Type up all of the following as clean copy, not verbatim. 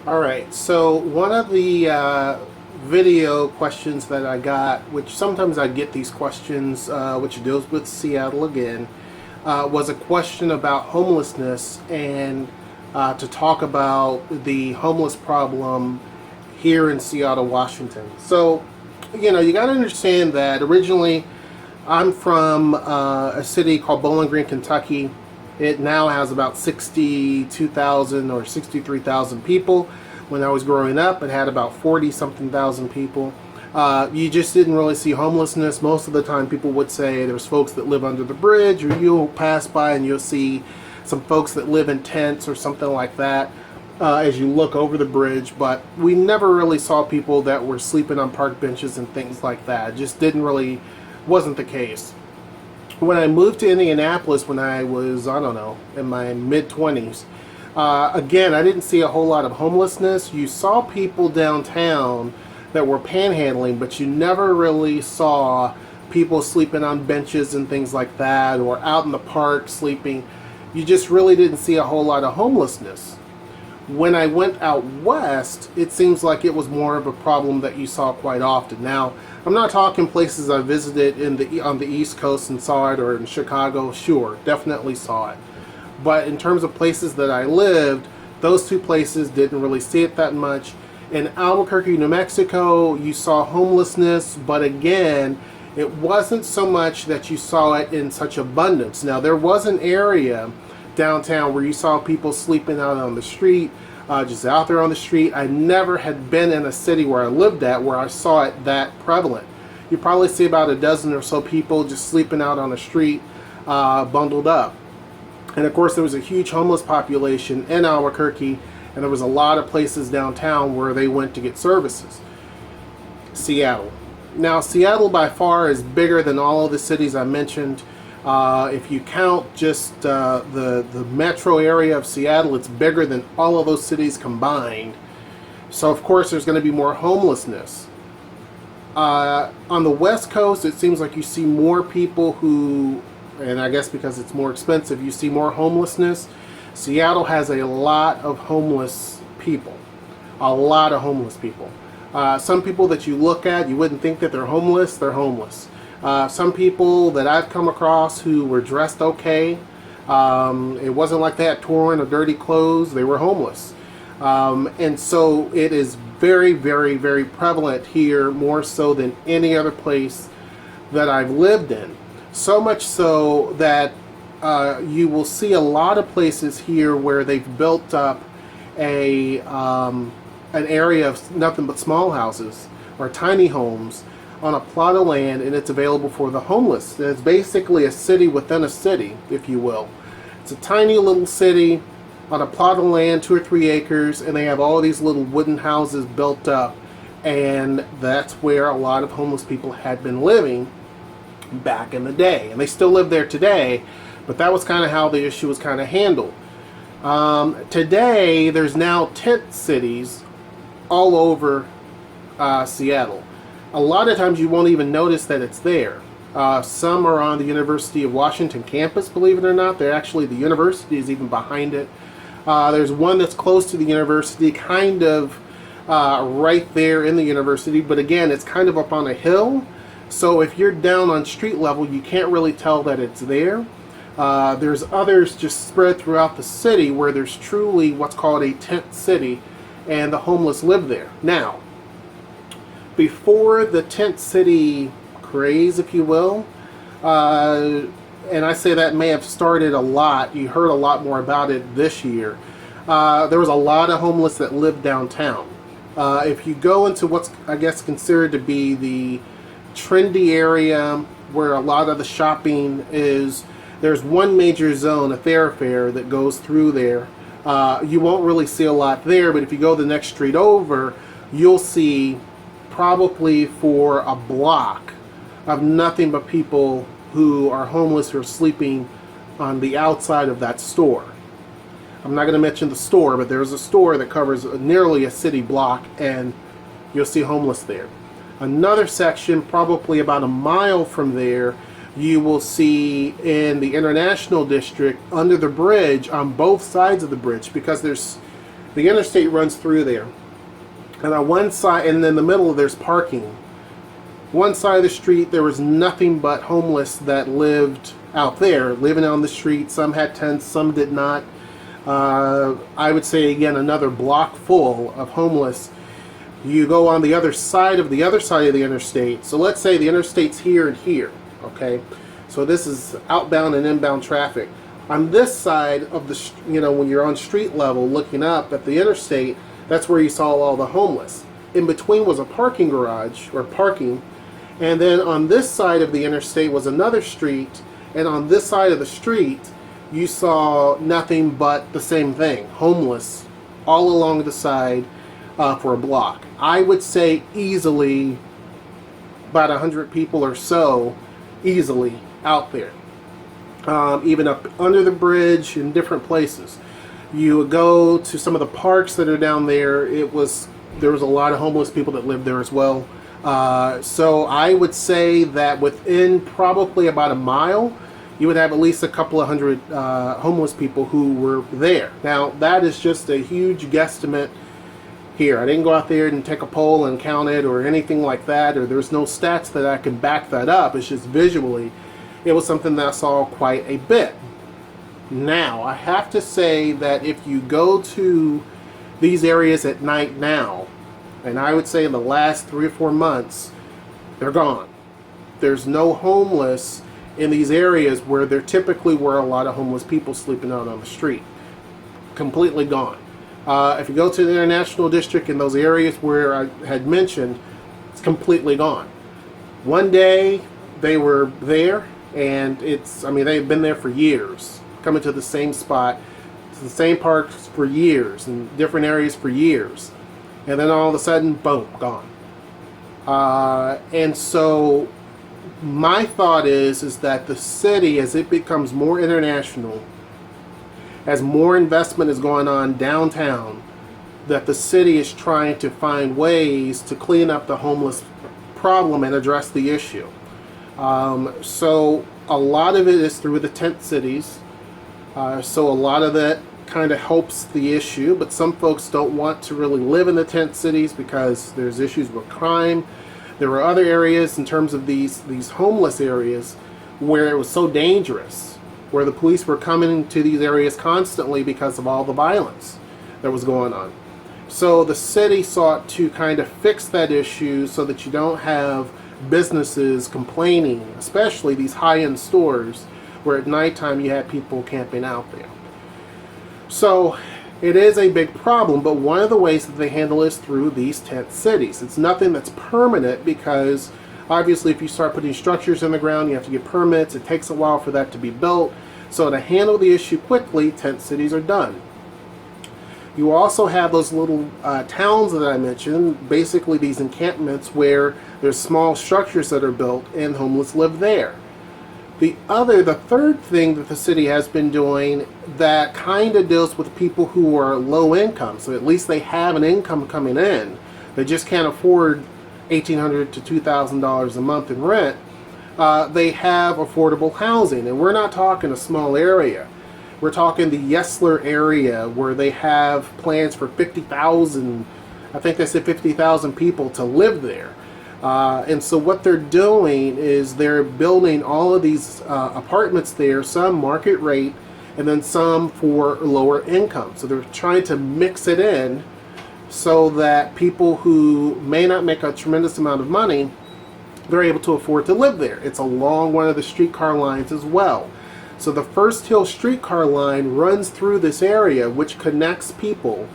All right, so one of the video questions that I got, which sometimes I get these questions, which deals with Seattle again, was a question about homelessness and to talk about the homeless problem here in Seattle, Washington. So, you got to understand that originally I'm from a city called Bowling Green, Kentucky. It now has about 62,000 or 63,000 people. When I was growing up, it had about 40 something thousand people. You just didn't really see homelessness. Most of the time, people would say there's folks that live under the bridge, or you'll pass by and you'll see some folks that live in tents or something like that as you look over the bridge. But we never really saw people that were sleeping on park benches and things like that. It just didn't really, wasn't the case. When I moved to Indianapolis when I was, I don't know, in my mid-20s, again, I didn't see a whole lot of homelessness. You saw people downtown that were panhandling, but you never really saw people sleeping on benches and things like that, or out in the park sleeping. You just really didn't see a whole lot of homelessness. When I went out west, it seems like it was more of a problem that you saw quite often. Now, I'm not talking places I visited on the East Coast and saw it, or in Chicago. Sure, definitely saw it. But in terms of places that I lived, those two places didn't really see it that much. In Albuquerque, New Mexico, you saw homelessness, but again, it wasn't so much that you saw it in such abundance. Now, there was an area downtown where you saw people sleeping out on the street, just out there on the street. I never had been in a city where I lived at where I saw it that prevalent. You probably see about a dozen or so people just sleeping out on the street, bundled up. And of course, there was a huge homeless population in Albuquerque, and there was a lot of places downtown where they went to get services. Seattle. Now, Seattle by far is bigger than all of the cities I mentioned. If you count just the metro area of Seattle, it's bigger than all of those cities combined. So, of course, there's going to be more homelessness. On the West Coast, it seems like you see more people who, and I guess because it's more expensive, you see more homelessness. Seattle has a lot of homeless people. A lot of homeless people. Some people that you look at, you wouldn't think that they're homeless, they're homeless. Some people that I've come across who were dressed okay, it wasn't like they had torn or dirty clothes, they were homeless. And so it is very, very, very prevalent here, more so than any other place that I've lived in. So much so that you will see a lot of places here where they've built up an area of nothing but small houses or tiny homes on a plot of land, and it's available for the homeless. It's basically a city within a city, if you will. It's a tiny little city on a plot of land, 2 or 3 acres, and they have all these little wooden houses built up, and that's where a lot of homeless people had been living back in the day, and they still live there today, but that was kind of how the issue was kind of handled. Today, there's now tent cities all over Seattle. A lot of times you won't even notice that it's there. Some are on the University of Washington campus, believe it or not. They're actually, the university is even behind it. There's one that's close to the university, kind of right there in the university, but again, it's kind of up on a hill. So if you're down on street level, you can't really tell that it's there. There's others just spread throughout the city where there's truly what's called a tent city, and the homeless live there. Now, before the tent city craze, if you will, and I say that may have started a lot, you heard a lot more about it this year, there was a lot of homeless that lived downtown. If you go into what's, I guess, considered to be the trendy area where a lot of the shopping is, there's one major zone, a thoroughfare, that goes through there. You won't really see a lot there, but if you go the next street over, you'll see probably for a block of nothing but people who are homeless or sleeping on the outside of that store. I'm not going to mention the store, but there's a store that covers nearly a city block, and you'll see homeless there. Another section, probably about a mile from there, you will see in the International District under the bridge, on both sides of the bridge, because there's The interstate runs through there. And on one side, and in the middle, there's parking. One side of the street, there was nothing but homeless that lived out there, living on the street. Some had tents, some did not. I would say, again, another block full of homeless. You go on the other side of the interstate. So let's say the interstate's here and here, okay? So this is outbound and inbound traffic. On this side of the, when you're on street level looking up at the interstate, that's where you saw all the homeless. In between was a parking garage, or parking, and then on this side of the interstate was another street, and on this side of the street, you saw nothing but the same thing, homeless, all along the side for a block. I would say easily about 100 people or so, easily out there. Even up under the bridge in different places. You would go to some of the parks that are down there. There was a lot of homeless people that lived there as well. So I would say that within probably about a mile, you would have at least a couple of hundred homeless people who were there. Now, that is just a huge guesstimate here. I didn't go out there and take a poll and count it or anything like that, or there's no stats that I can back that up. It's just visually, it was something that I saw quite a bit. Now, I have to say that if you go to these areas at night now, and I would say in the last 3 or 4 months, they're gone. There's no homeless in these areas where there typically were a lot of homeless people sleeping out on the street. Completely gone. If you go to the International District in those areas where I had mentioned, it's completely gone. One day they were there, and they've been there for years, coming to the same spot, to the same parks for years, in different areas for years. And then all of a sudden, boom, gone. And so my thought is that the city, as it becomes more international, as more investment is going on downtown, that the city is trying to find ways to clean up the homeless problem and address the issue. So a lot of it is through the tent cities. So a lot of that kind of helps the issue, but some folks don't want to really live in the tent cities because there's issues with crime. There were other areas in terms of these homeless areas where it was so dangerous, where the police were coming to these areas constantly because of all the violence that was going on. So the city sought to kind of fix that issue so that you don't have businesses complaining, especially these high-end stores where at nighttime you had people camping out there. So it is a big problem, but one of the ways that they handle it is through these tent cities. It's nothing that's permanent because obviously if you start putting structures in the ground, you have to get permits. It takes a while for that to be built. So to handle the issue quickly, tent cities are done. You also have those little towns that I mentioned, basically these encampments where there's small structures that are built and homeless live there. The third thing that the city has been doing that kind of deals with people who are low income, so at least they have an income coming in. They just can't afford $1,800 to $2,000 a month in rent. They have affordable housing, and we're not talking a small area. We're talking the Yesler area where they have plans for 50,000, I think they said 50,000 people to live there. And so what they're doing is they're building all of these apartments there, some market rate, and then some for lower income. So they're trying to mix it in so that people who may not make a tremendous amount of money, they're able to afford to live there. It's along one of the streetcar lines as well. So the First Hill streetcar line runs through this area, which connects people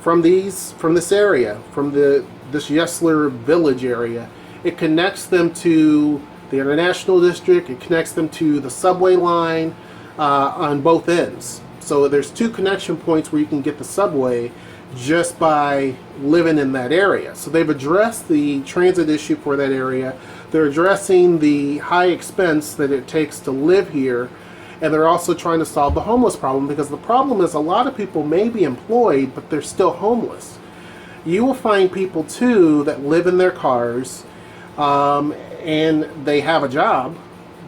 from this area, from this Yesler Village area. It connects them to the International District. It connects them to the subway line on both ends. So there's 2 connection points where you can get the subway just by living in that area. So they've addressed the transit issue for that area. They're addressing the high expense that it takes to live here. And they're also trying to solve the homeless problem, because the problem is a lot of people may be employed, but they're still homeless. You will find people too that live in their cars and they have a job,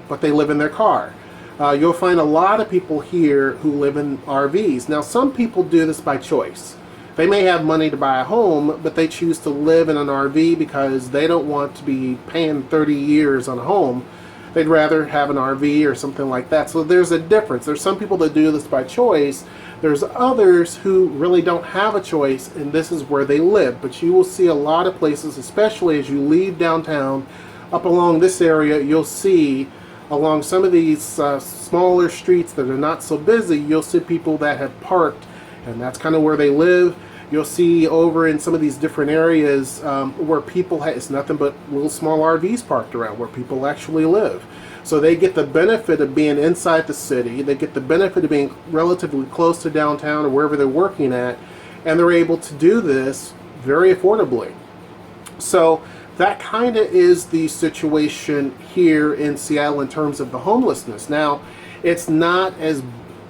but they live in their car. You'll find a lot of people here who live in RVs. Now, some people do this by choice. They may have money to buy a home, but they choose to live in an RV because they don't want to be paying 30 years on a home. They'd rather have an RV or something like that. So there's a difference. There's some people that do this by choice. There's others who really don't have a choice, and this is where they live. But you will see a lot of places, especially as you leave downtown, up along this area, you'll see along some of these smaller streets that are not so busy, you'll see people that have parked, and that's kind of where they live. You'll see over in some of these different areas where people it's nothing but little small RVs parked around where people actually live. So they get the benefit of being inside the city. They get the benefit of being relatively close to downtown or wherever they're working at, and they're able to do this very affordably. So that kind of is the situation here in Seattle in terms of the homelessness. Now, it's not as,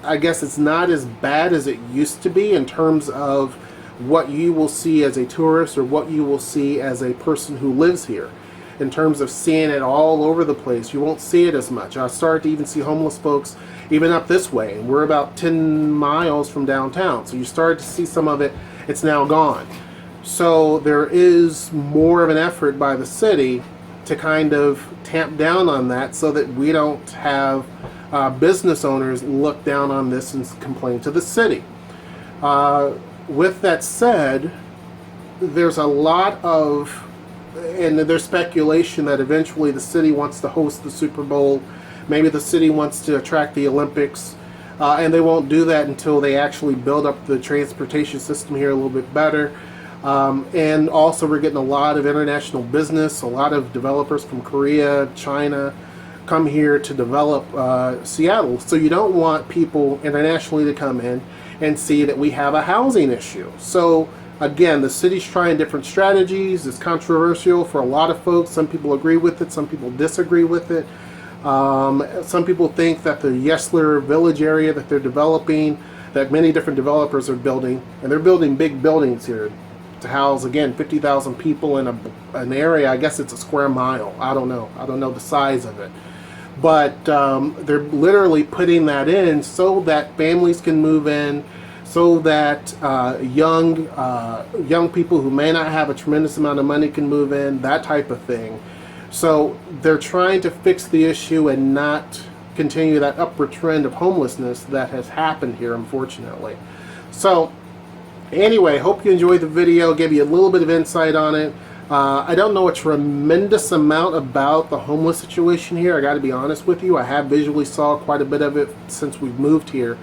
I guess it's not as bad as it used to be in terms of what you will see as a tourist or what you will see as a person who lives here. In terms of seeing it all over the place, you won't see it as much. I started to even see homeless folks even up this way, and we're about 10 miles from downtown. So you started to see some of it. It's now gone. So there is more of an effort by the city to kind of tamp down on that so that we don't have business owners look down on this and complain to the city. With that said, there's a lot of, and there's speculation that eventually the city wants to host the Super Bowl. Maybe the city wants to attract the Olympics, and they won't do that until they actually build up the transportation system here a little bit better. And also we're getting a lot of international business, a lot of developers from Korea, China, come here to develop Seattle. So you don't want people internationally to come in and see that we have a housing issue. So again, the city's trying different strategies. It's controversial for a lot of folks. Some people agree with it, some people disagree with it. Some people think that the Yesler Village area that they're developing, that many different developers are building, and they're building big buildings here to house, again, 50,000 people in an area. I guess it's a square mile. I don't know the size of it. But they're literally putting that in so that families can move in, so that young people who may not have a tremendous amount of money can move in, that type of thing. So they're trying to fix the issue and not continue that upward trend of homelessness that has happened here, unfortunately. So anyway, hope you enjoyed the video, gave you a little bit of insight on it. I don't know a tremendous amount about the homeless situation here, I got to be honest with you. I have visually saw quite a bit of it since we've moved here,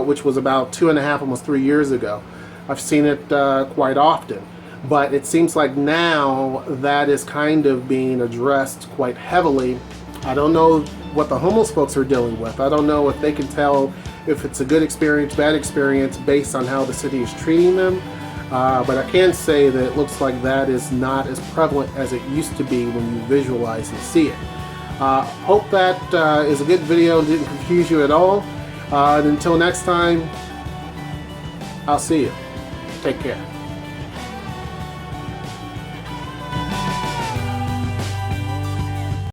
which was about 2.5, almost 3 years ago. I've seen it quite often, but it seems like now that is kind of being addressed quite heavily. I don't know what the homeless folks are dealing with. I don't know if they can tell if it's a good experience, bad experience based on how the city is treating them. But I can say that it looks like that is not as prevalent as it used to be when you visualize and see it. Hope that is a good video and didn't confuse you at all. And until next time, I'll see you. Take care.